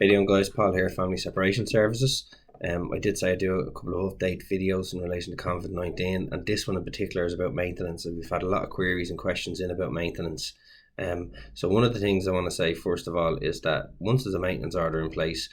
Hey doing guys, Paul here, Family Separation Services. I did say I'd do a couple of update videos in relation to COVID-19, and this one in particular is about maintenance, and we've had a lot of queries and questions in about maintenance. So one of the things I want to say first of all is that once there's a maintenance order in place,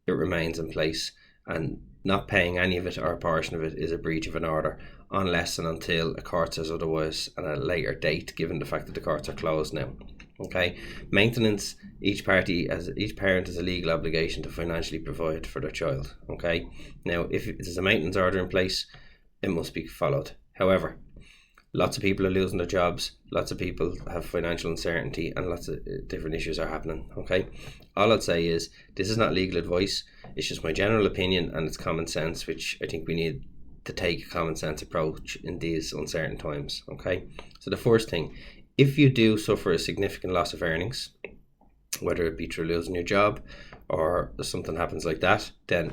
it remains in place, and not paying any of it or a portion of it is a breach of an order unless and until a court says otherwise at a later date, given the fact that the courts are closed now. Okay, maintenance, each parent has a legal obligation to financially provide for their child. Okay, now if there's a maintenance order in place, it must be followed. However, lots of people are losing their jobs, lots of people have financial uncertainty, and lots of different issues are happening. Okay, all I'd say is this is not legal advice, it's just my general opinion and it's common sense, which I think we need to take a common sense approach in these uncertain times. Okay, so the first thing, if you do suffer a significant loss of earnings, whether it be through losing your job or something happens like that, then,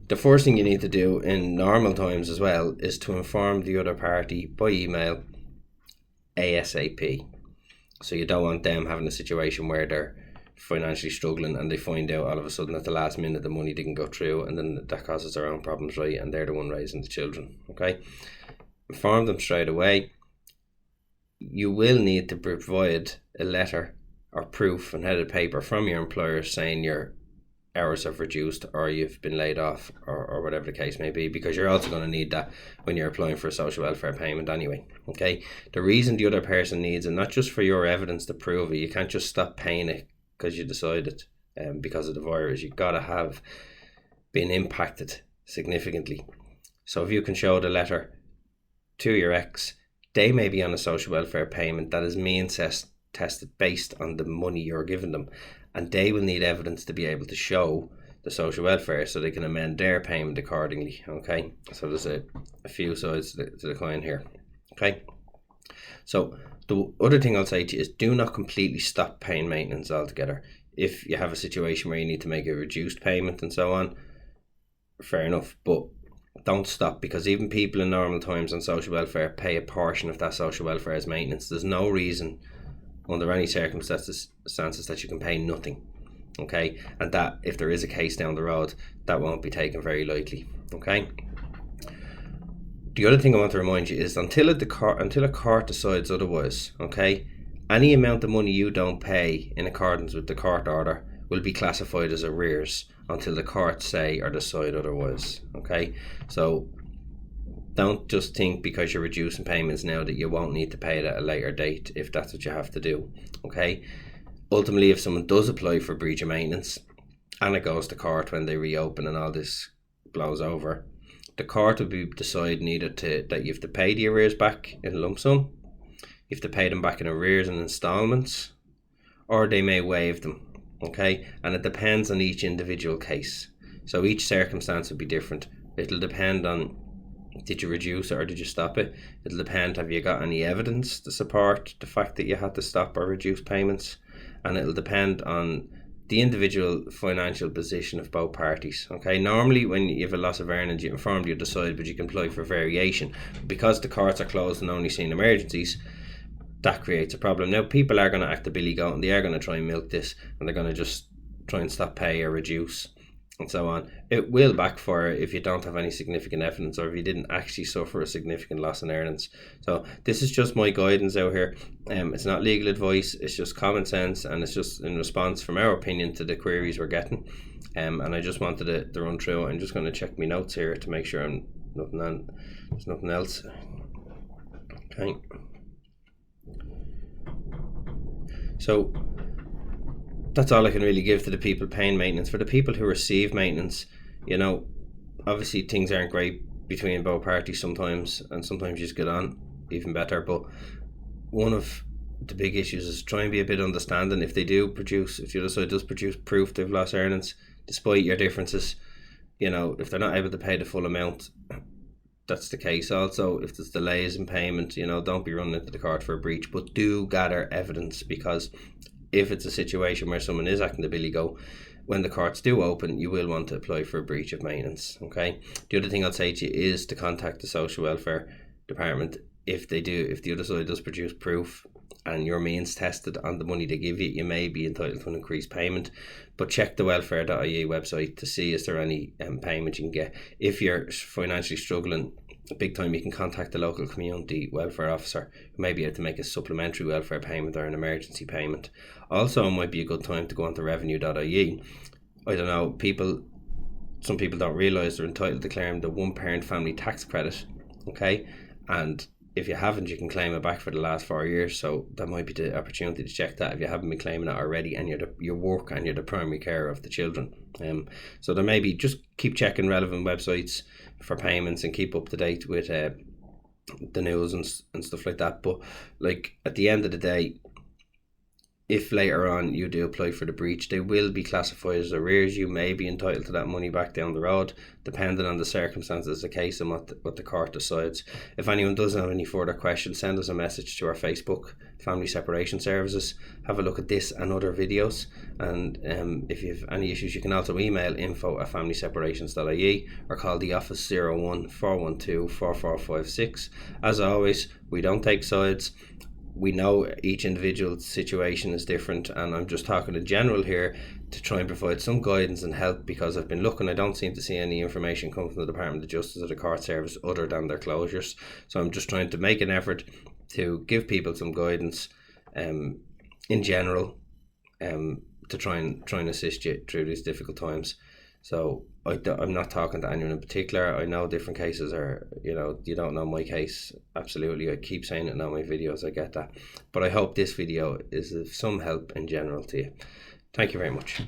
the first thing you need to do in normal times as well is to inform the other party by email ASAP. So you don't want them having a situation where they're financially struggling and they find out all of a sudden at the last minute the money didn't go through, and then that causes their own problems, right? And they're the one raising the children. Okay, inform them straight away. You will need to provide a letter or proof and headed paper from your employer saying your hours have reduced or you've been laid off, or whatever the case may be, because you're also going to need that when you're applying for a social welfare payment anyway. Okay, the reason the other person needs it, not just for your evidence to prove it, you can't just stop paying it because you decided because of the virus. You've got to have been impacted significantly. So if you can show the letter to your ex, they may be on a social welfare payment that is means tested based on the money you're giving them, and they will need evidence to be able to show the social welfare so they can amend their payment accordingly. Okay, so there's a few sides to the coin here. Okay, so the other thing I'll say to you is do not completely stop paying maintenance altogether. If you have a situation where you need to make a reduced payment and so on, fair enough, but don't stop, because even people in normal times on social welfare pay a portion of that social welfare as maintenance. There's no reason under any circumstances that you can pay nothing. Okay, and that if there is a case down the road, that won't be taken very lightly. Okay, the other thing I want to remind you is until a court decides otherwise, okay, any amount of money you don't pay in accordance with the court order will be classified as arrears until the courts say or decide otherwise. Okay, so don't just think because you're reducing payments now that you won't need to pay it at a later date if that's what you have to do. Okay, ultimately if someone does apply for breach of maintenance and it goes to court when they reopen and all this blows over, the court will be deciding either that you have to pay the arrears back in lump sum, you have to pay them back in arrears and installments, or they may waive them. Okay, and it depends on each individual case, so each circumstance will be different. It'll depend on, did you reduce it or did you stop it? It'll depend, have you got any evidence to support the fact that you had to stop or reduce payments, and it'll depend on the individual financial position of both parties. Okay, normally when you have a loss of earnings, you inform the other side, but you can apply for variation. Because the courts are closed and only seeing emergencies, that creates a problem. Now people are going to act a billy goat and they are going to try and milk this, and they're going to just try and stop pay or reduce and so on. It will backfire if you don't have any significant evidence, or if you didn't actually suffer a significant loss in earnings. So this is just my guidance out here. It's not legal advice, it's just common sense, and it's just in response from our opinion to the queries we're getting. And I just wanted to run through. I'm just going to check my notes here to make sure there's nothing else. Okay. So that's all I can really give to the people paying maintenance. For the people who receive maintenance, obviously things aren't great between both parties sometimes, and sometimes you just get on even better. But one of the big issues is try and be a bit understanding. If the other side does produce proof they've lost earnings, despite your differences, if they're not able to pay the full amount, that's the case. Also, if there's delays in payment, don't be running into the court for a breach, but do gather evidence, because if it's a situation where someone is acting the billy goat, when the courts do open, you will want to apply for a breach of maintenance. Okay, the other thing I'll say to you is to contact the social welfare department if the other side does produce proof and your means tested on the money they give you, you may be entitled to an increased payment. But check the welfare.ie website to see is there any payment you can get. If you're financially struggling big time, you can contact the local community welfare officer who may be able to make a supplementary welfare payment or an emergency payment. Also, it might be a good time to go onto revenue.ie. I don't know, some people don't realise they're entitled to claim the one parent family tax credit, okay? And if you haven't, you can claim it back for the last 4 years. So that might be the opportunity to check that if you haven't been claiming it already, and you work and you're the primary carer of the children. So there may be, just keep checking relevant websites for payments and keep up to date with the news and stuff like that. But like at the end of the day, if later on you do apply for the breach, they will be classified as arrears. You may be entitled to that money back down the road, depending on the circumstances of the case and what the court decides. If anyone does have any further questions, send us a message to our Facebook, Family Separation Services. Have a look at this and other videos. And if you have any issues, you can also email info@familyseparations.ie or call the office 01 412 4456. As always, we don't take sides. We know each individual situation is different, and I'm just talking in general here to try and provide some guidance and help, because I've been looking, I don't seem to see any information come from the Department of Justice or the Court Service other than their closures. So I'm just trying to make an effort to give people some guidance in general, to try and assist you through these difficult times. So I'm not talking to anyone in particular. I know different cases are, you don't know my case. Absolutely, I keep saying it in all my videos, I get that. But I hope this video is of some help in general to you. Thank you very much.